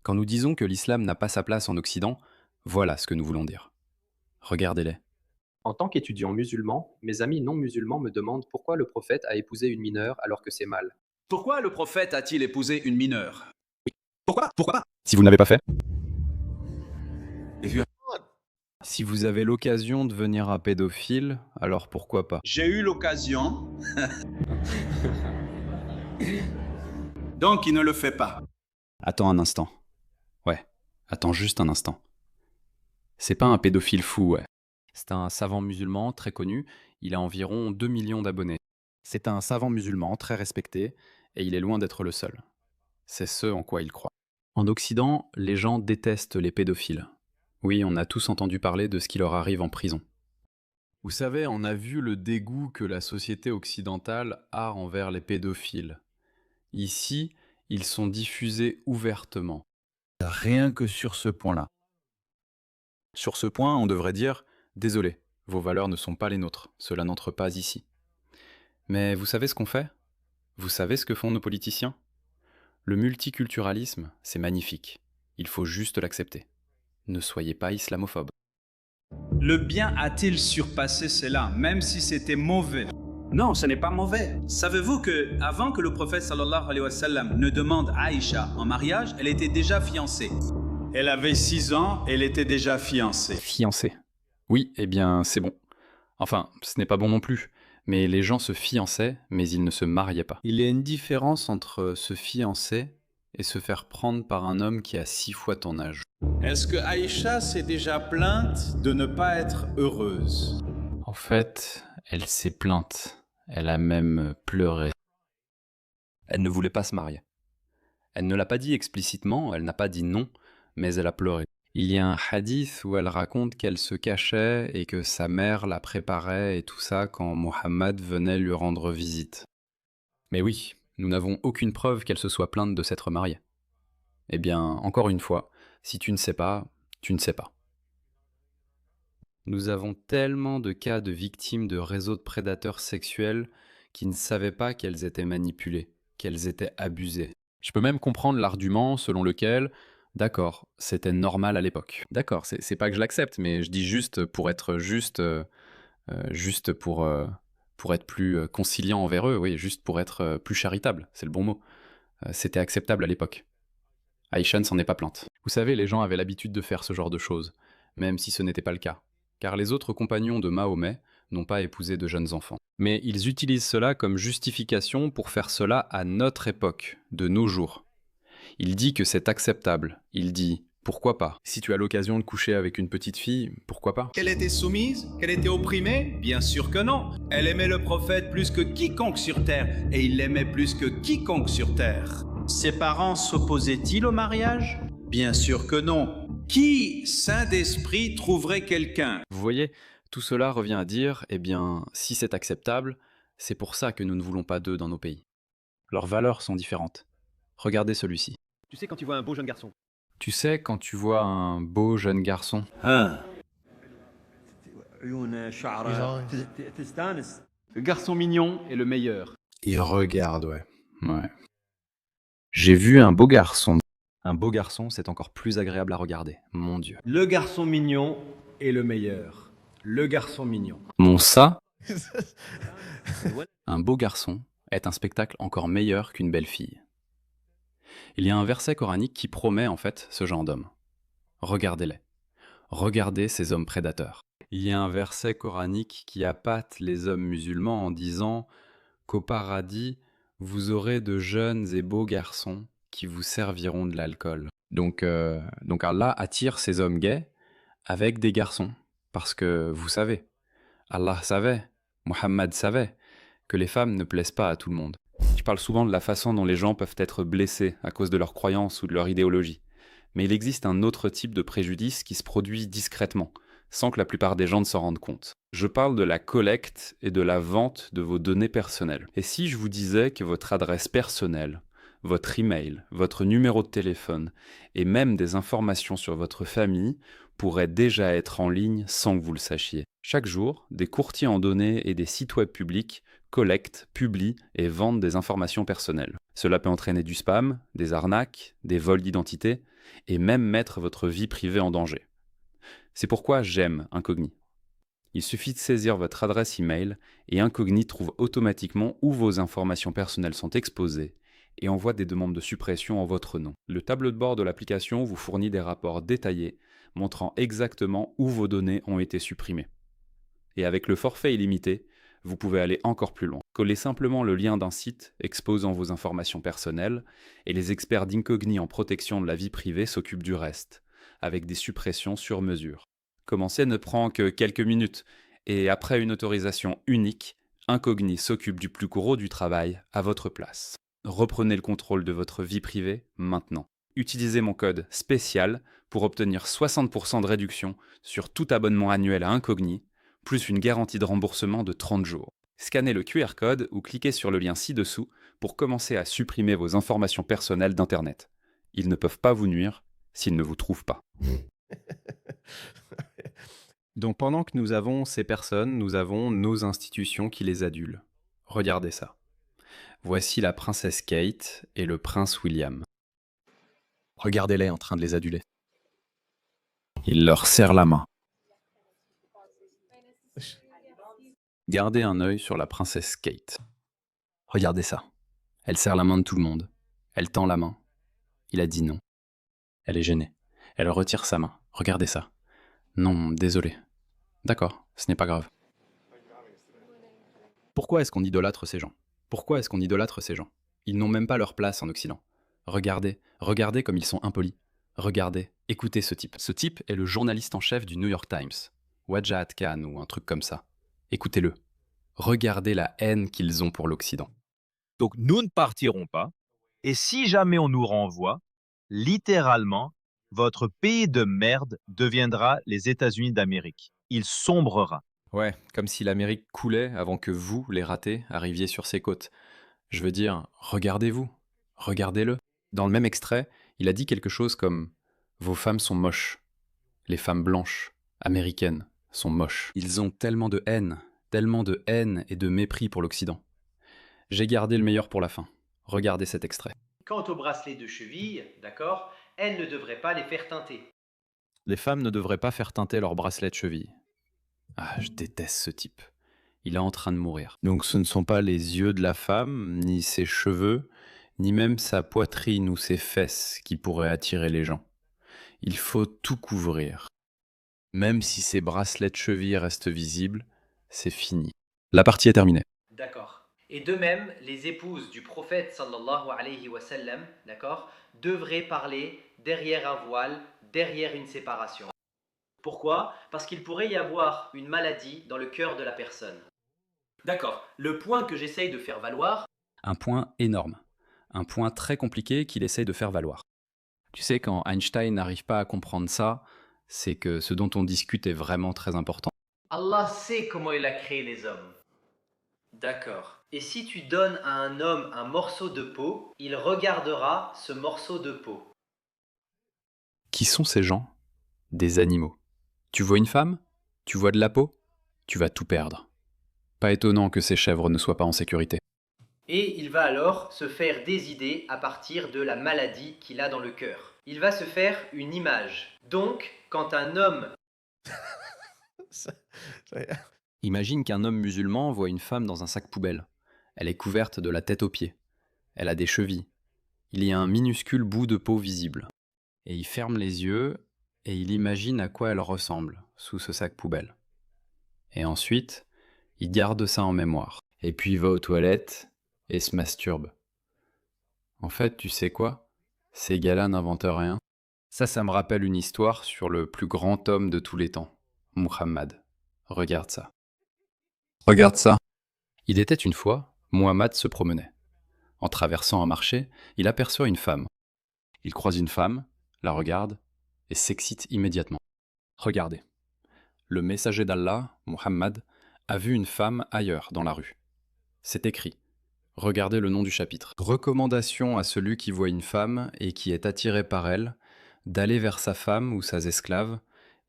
Quand nous disons que l'islam n'a pas sa place en Occident, voilà ce que nous voulons dire. Regardez-les. En tant qu'étudiant musulman, mes amis non musulmans me demandent pourquoi le prophète a épousé une mineure alors que c'est mal. Pourquoi le prophète a-t-il épousé une mineure? Pourquoi pas? Si vous ne l'avez pas fait, If you- si vous avez l'occasion de devenir un pédophile, alors pourquoi pas? J'ai eu l'occasion. Donc il ne le fait pas. Attends un instant. Ouais, attends juste un instant. C'est pas un pédophile fou, ouais. C'est un savant musulman très connu, il a environ 2 millions d'abonnés. C'est un savant musulman très respecté, et il est loin d'être le seul. C'est ce en quoi il croit. En Occident, les gens détestent les pédophiles. Oui, on a tous entendu parler de ce qui leur arrive en prison. Vous savez, on a vu le dégoût que la société occidentale a envers les pédophiles. Ici, ils sont diffusés ouvertement. Rien que sur ce point-là. Sur ce point, on devrait dire « Désolé, vos valeurs ne sont pas les nôtres, cela n'entre pas ici ». Mais vous savez ce qu'on fait? Vous savez ce que font nos politiciens? Le multiculturalisme, c'est magnifique. Il faut juste l'accepter. Ne soyez pas islamophobe. Le bien a-t-il surpassé cela, même si c'était mauvais? Non, ce n'est pas mauvais. Savez-vous que avant que le prophète sallallahu alayhi wa sallam ne demande Aïcha en mariage, elle était déjà fiancée. Elle avait 6 ans, elle était déjà fiancée. Fiancé. Oui, eh bien, c'est bon. Enfin, ce n'est pas bon non plus. Mais les gens se fiançaient, mais ils ne se mariaient pas. Il y a une différence entre se fiancer et se faire prendre par un homme qui a 6 fois ton âge. Est-ce que Aïcha s'est déjà plainte de ne pas être heureuse? En fait, elle s'est plainte. Elle a même pleuré. Elle ne voulait pas se marier. Elle ne l'a pas dit explicitement, elle n'a pas dit non, mais elle a pleuré. Il y a un hadith où elle raconte qu'elle se cachait et que sa mère la préparait et tout ça quand Mohammed venait lui rendre visite. Mais oui, nous n'avons aucune preuve qu'elle se soit plainte de s'être mariée. Eh bien, encore une fois, si tu ne sais pas, tu ne sais pas. Nous avons tellement de cas de victimes de réseaux de prédateurs sexuels qui ne savaient pas qu'elles étaient manipulées, qu'elles étaient abusées. Je peux même comprendre l'argument selon lequel, d'accord, c'était normal à l'époque. D'accord, c'est pas que je l'accepte, mais je dis juste pour être juste pour être plus conciliant envers eux, oui, juste pour être plus charitable, c'est le bon mot. C'était acceptable à l'époque. Aïcha ne s'en est pas plainte. Vous savez, les gens avaient l'habitude de faire ce genre de choses, même si ce n'était pas le cas, car les autres compagnons de Mahomet n'ont pas épousé de jeunes enfants. Mais ils utilisent cela comme justification pour faire cela à notre époque, de nos jours. Il dit que c'est acceptable, il dit « pourquoi pas ?» Si tu as l'occasion de coucher avec une petite fille, pourquoi pas? Qu'elle était soumise? Qu'elle était opprimée? Bien sûr que non. Elle aimait le prophète plus que quiconque sur terre, et il l'aimait plus que quiconque sur terre. Ses parents s'opposaient-ils au mariage? Bien sûr que non. Qui, saint d'esprit, trouverait quelqu'un? Vous voyez, tout cela revient à dire, eh bien, si c'est acceptable, c'est pour ça que nous ne voulons pas d'eux dans nos pays. Leurs valeurs sont différentes. Regardez celui-ci. Tu sais quand tu vois un beau jeune garçon. Tu sais, quand tu vois un beau jeune garçon, le garçon mignon est le meilleur. Il regarde, ouais. Ouais. J'ai vu un beau garçon. Un beau garçon, c'est encore plus agréable à regarder, mon Dieu. Le garçon mignon est le meilleur. Le garçon mignon. Mon ça, un beau garçon est un spectacle encore meilleur qu'une belle fille. Il y a un verset coranique qui promet en fait ce genre d'homme. Regardez-les. Regardez ces hommes prédateurs. Il y a un verset coranique qui appâte les hommes musulmans en disant qu'au paradis, vous aurez de jeunes et beaux garçons qui vous serviront de l'alcool. Donc Allah attire ces hommes gays avec des garçons. Parce que vous savez, Allah savait, Mohammed savait, que les femmes ne plaisent pas à tout le monde. Je parle souvent de la façon dont les gens peuvent être blessés à cause de leurs croyances ou de leur idéologie. Mais il existe un autre type de préjudice qui se produit discrètement, sans que la plupart des gens ne s'en rendent compte. Je parle de la collecte et de la vente de vos données personnelles. Et si je vous disais que votre adresse personnelle, votre email, votre numéro de téléphone et même des informations sur votre famille pourraient déjà être en ligne sans que vous le sachiez. Chaque jour, des courtiers en données et des sites web publics collectent, publient et vendent des informations personnelles. Cela peut entraîner du spam, des arnaques, des vols d'identité, et même mettre votre vie privée en danger. C'est pourquoi j'aime Incogni. Il suffit de saisir votre adresse email et Incogni trouve automatiquement où vos informations personnelles sont exposées et envoie des demandes de suppression en votre nom. Le tableau de bord de l'application vous fournit des rapports détaillés montrant exactement où vos données ont été supprimées. Et avec le forfait illimité, vous pouvez aller encore plus loin. Collez simplement le lien d'un site exposant vos informations personnelles et les experts d'Incogni en protection de la vie privée s'occupent du reste, avec des suppressions sur mesure. Commencer ne prend que quelques minutes et après une autorisation unique, Incogni s'occupe du plus gros du travail à votre place. Reprenez le contrôle de votre vie privée maintenant. Utilisez mon code spécial pour obtenir 60% de réduction sur tout abonnement annuel à Incogni, plus une garantie de remboursement de 30 jours. Scannez le QR code ou cliquez sur le lien ci-dessous pour commencer à supprimer vos informations personnelles d'Internet. Ils ne peuvent pas vous nuire s'ils ne vous trouvent pas. Donc pendant que nous avons ces personnes, nous avons nos institutions qui les adulent. Regardez ça. Voici la princesse Kate et le prince William. Regardez-les en train de les aduler. Il leur serre la main. Gardez un œil sur la princesse Kate. Regardez ça. Elle serre la main de tout le monde. Elle tend la main. Il a dit non. Elle est gênée. Elle retire sa main. Regardez ça. Non, désolé. D'accord, ce n'est pas grave. Pourquoi est-ce qu'on idolâtre ces gens ? Pourquoi est-ce qu'on idolâtre ces gens ? Ils n'ont même pas leur place en Occident. Regardez, regardez comme ils sont impolis. Regardez, écoutez ce type. Ce type est le journaliste en chef du New York Times. Wajahat Khan ou un truc comme ça. Écoutez-le. Regardez la haine qu'ils ont pour l'Occident. Donc nous ne partirons pas. Et si jamais on nous renvoie, littéralement, votre pays de merde deviendra les États-Unis d'Amérique. Il sombrera. Ouais, comme si l'Amérique coulait avant que vous, les ratés, arriviez sur ses côtes. Je veux dire, regardez-vous. Regardez-le. Dans le même extrait, il a dit quelque chose comme « Vos femmes sont moches. Les femmes blanches, américaines, sont moches. » Ils ont tellement de haine et de mépris pour l'Occident. J'ai gardé le meilleur pour la fin. Regardez cet extrait. Quant aux bracelets de cheville, d'accord, elles ne devraient pas les faire teinter. Les femmes ne devraient pas faire teinter leurs bracelets de cheville. Ah, je déteste ce type. Il est en train de mourir. Donc ce ne sont pas les yeux de la femme, ni ses cheveux, ni même sa poitrine ou ses fesses qui pourraient attirer les gens. Il faut tout couvrir. Même si ses bracelets de cheville restent visibles, c'est fini. La partie est terminée. D'accord. Et de même, les épouses du prophète sallallahu alayhi wa sallam, d'accord, devraient parler derrière un voile, derrière une séparation. Pourquoi ? Parce qu'il pourrait y avoir une maladie dans le cœur de la personne. D'accord. Le point que j'essaye de faire valoir... Un point énorme. Un point très compliqué qu'il essaye de faire valoir. Tu sais, quand Einstein n'arrive pas à comprendre ça, c'est que ce dont on discute est vraiment très important. Allah sait comment il a créé les hommes. D'accord. Et si tu donnes à un homme un morceau de peau, il regardera ce morceau de peau. Qui sont ces gens ? Des animaux. Tu vois une femme ? Tu vois de la peau ? Tu vas tout perdre. Pas étonnant que ces chèvres ne soient pas en sécurité. Et il va alors se faire des idées à partir de la maladie qu'il a dans le cœur. Il va se faire une image. Donc, quand un homme... Imagine qu'un homme musulman voit une femme dans un sac poubelle. Elle est couverte de la tête aux pieds. Elle a des chevilles. Il y a un minuscule bout de peau visible. Et il ferme les yeux et il imagine à quoi elle ressemble sous ce sac poubelle. Et ensuite, il garde ça en mémoire. Et puis il va aux toilettes et se masturbe. En fait, tu sais quoi ? Ces gars-là n'inventent rien. Ça me rappelle une histoire sur le plus grand homme de tous les temps, Muhammad. Regarde ça. Regarde ça. Il était une fois, Muhammad se promenait. En traversant un marché, il aperçoit une femme. Il croise une femme, la regarde et s'excite immédiatement. Regardez. Le messager d'Allah, Muhammad, a vu une femme ailleurs dans la rue. C'est écrit. Regardez le nom du chapitre. Recommandation à celui qui voit une femme et qui est attiré par elle, d'aller vers sa femme ou sa esclave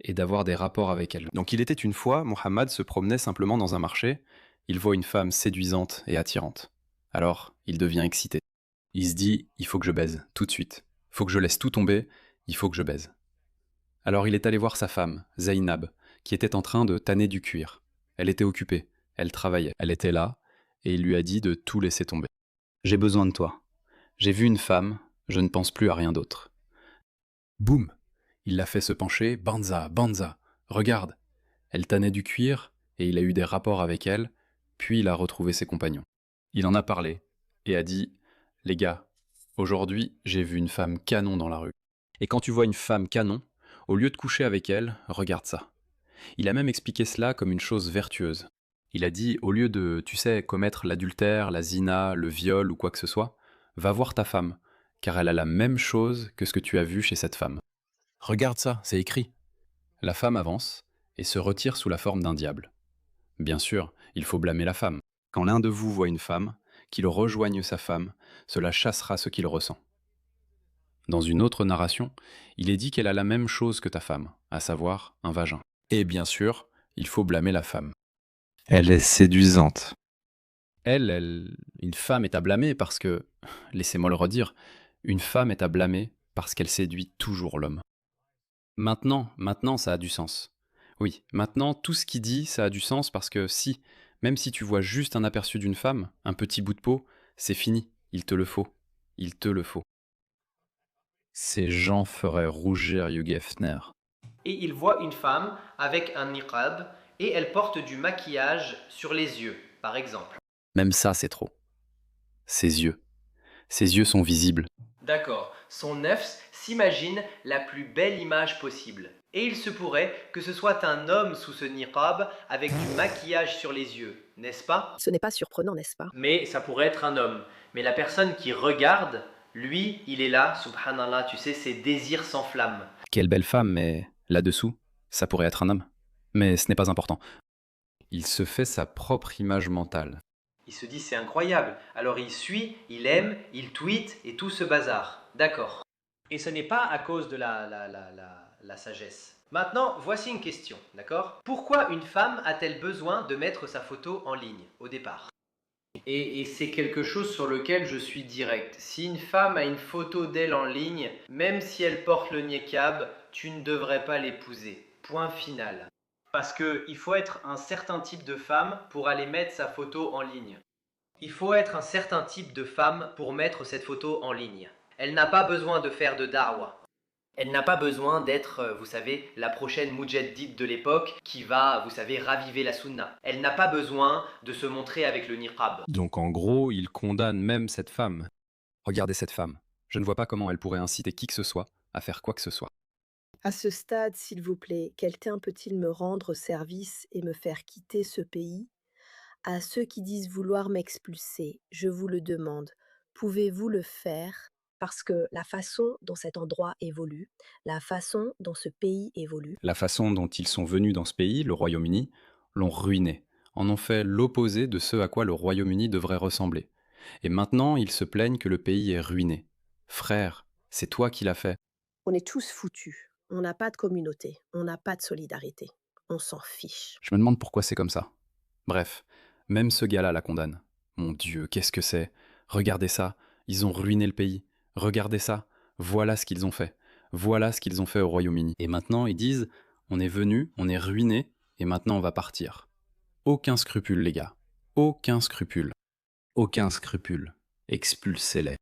et d'avoir des rapports avec elle. Donc il était une fois, Muhammad se promenait simplement dans un marché, il voit une femme séduisante et attirante. Alors, il devient excité. Il se dit, il faut que je baise, tout de suite. Faut que je laisse tout tomber Il faut que je baise. Alors il est allé voir sa femme, Zainab, qui était en train de tanner du cuir. Elle était occupée, elle travaillait, elle était là, et il lui a dit de tout laisser tomber. J'ai besoin de toi. J'ai vu une femme, je ne pense plus à rien d'autre. Boum! Il l'a fait se pencher, Banza, Banza, regarde! Elle tannait du cuir, et il a eu des rapports avec elle, puis il a retrouvé ses compagnons. Il en a parlé, et a dit, les gars, aujourd'hui j'ai vu une femme canon dans la rue. Et quand tu vois une femme canon, au lieu de coucher avec elle, regarde ça. Il a même expliqué cela comme une chose vertueuse. Il a dit, au lieu de, tu sais, commettre l'adultère, la zina, le viol ou quoi que ce soit, va voir ta femme, car elle a la même chose que ce que tu as vu chez cette femme. Regarde ça, c'est écrit. La femme avance et se retire sous la forme d'un diable. Bien sûr, il faut blâmer la femme. Quand l'un de vous voit une femme, qu'il rejoigne sa femme, cela chassera ce qu'il ressent. Dans une autre narration, il est dit qu'elle a la même chose que ta femme, à savoir un vagin. Et bien sûr, il faut blâmer la femme. Elle est séduisante. Une femme est à blâmer parce que, laissez-moi le redire, une femme est à blâmer parce qu'elle séduit toujours l'homme. Maintenant, ça a du sens. Oui, maintenant, tout ce qu'il dit, ça a du sens parce que si, même si tu vois juste un aperçu d'une femme, un petit bout de peau, c'est fini, il te le faut. Il te le faut. Ces gens feraient rougir Hugh Hefner. Et il voit une femme avec un niqab et elle porte du maquillage sur les yeux, par exemple. Même ça, c'est trop. Ses yeux. Ses yeux sont visibles. D'accord, son nefs s'imagine la plus belle image possible. Et il se pourrait que ce soit un homme sous ce niqab avec du maquillage sur les yeux, n'est-ce pas? Ce n'est pas surprenant, n'est-ce pas? Mais ça pourrait être un homme. Mais la personne qui regarde, lui, il est là, subhanallah, tu sais, ses désirs s'enflamment. Quelle belle femme, mais là-dessous, ça pourrait être un homme. Mais ce n'est pas important. Il se fait sa propre image mentale. Il se dit c'est incroyable. Alors il suit, il aime, il tweet et tout ce bazar. D'accord. Et ce n'est pas à cause de la sagesse. Maintenant, voici une question, d'accord? Pourquoi une femme a-t-elle besoin de mettre sa photo en ligne au départ? Et c'est quelque chose sur lequel je suis direct. Si une femme a une photo d'elle en ligne, même si elle porte le niqab, tu ne devrais pas l'épouser. Point final. Parce qu'il faut être un certain type de femme pour aller mettre sa photo en ligne. Il faut être un certain type de femme pour mettre cette photo en ligne. Elle n'a pas besoin de faire de da'wa. Elle n'a pas besoin d'être, vous savez, la prochaine mujaddid de l'époque qui va, vous savez, raviver la sunna. Elle n'a pas besoin de se montrer avec le niqab. Donc en gros, il condamne même cette femme. Regardez cette femme. Je ne vois pas comment elle pourrait inciter qui que ce soit à faire quoi que ce soit. À ce stade, s'il vous plaît, quelqu'un peut-il me rendre service et me faire quitter ce pays? À ceux qui disent vouloir m'expulser, je vous le demande, pouvez-vous le faire? Parce que la façon dont cet endroit évolue, la façon dont ce pays évolue, La façon dont ils sont venus dans ce pays, le Royaume-Uni, l'ont ruiné, en ont fait l'opposé de ce à quoi le Royaume-Uni devrait ressembler. Et maintenant, ils se plaignent que le pays est ruiné. Frère, c'est toi qui l'as fait. on est tous foutus. On n'a pas de communauté, on n'a pas de solidarité. On s'en fiche. Je me demande pourquoi c'est comme ça. Bref, même ce gars-là la condamne. Mon Dieu, qu'est-ce que c'est? Regardez ça, ils ont ruiné le pays. Regardez ça, voilà ce qu'ils ont fait. Voilà ce qu'ils ont fait au Royaume-Uni. Et maintenant, ils disent, on est venu, on est ruiné, et maintenant on va partir. Aucun scrupule, les gars. Aucun scrupule. Aucun scrupule. Expulsez-les.